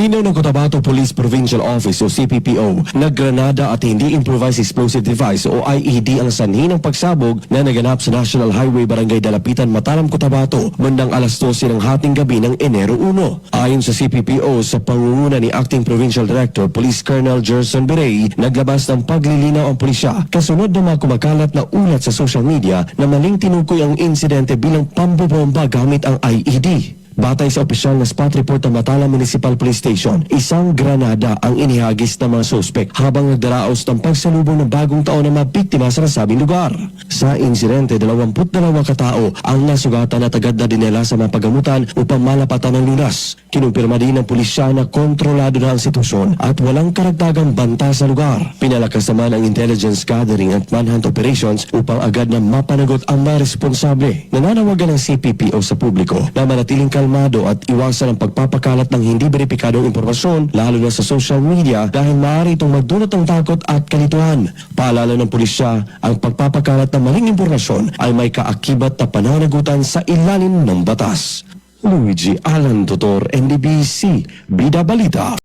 Nilinaw ng Cotabato Police Provincial Office o CPPO na granada at hindi improvised explosive device o IED ang sanhi ng pagsabog na naganap sa National Highway Barangay Dalapitan, Mataram, Cotabato bandang alas 12 ng hating gabi ng Enero 1. Ayon sa CPPO, sa pangunguna ni Acting Provincial Director Police Colonel Gerson Berey, naglabas ng paglilinaw ang pulisya kasunod ng mga kumakalat na ulat sa social media na maling tinukoy ang insidente bilang pambobomba gamit ang IED. Batay sa opisyal na spot report ng Matalam Municipal Police Station, isang granada ang inihagis ng mga suspek habang nagdaraos ng pagsalubong ng bagong taon ng mga biktima sa nasabing lugar. Sa insidente, 22 katao ang nasugatan at agad na dinala sa mga pagamutan upang malapatan ng lunas. Kinumpirma din ng pulisya na kontrolado na ang sitwasyon at walang karagdagang banta sa lugar. Pinalakas naman ang intelligence gathering at manhunt operations upang agad na mapanagot ang mga responsable. Nananawagan ng CPPO sa publiko na manatiling kalmado at iwasan ang pagpapakalat ng hindi beripikadong impormasyon lalo na sa social media dahil maaari itong magdulot ng takot at kalituhan. Paalala ng pulisya, ang pagpapakalat ng maling impormasyon ay may kaakibat na pananagutan sa ilalim ng batas. Luigi Alan Tutor, NDBC, Bida Balita.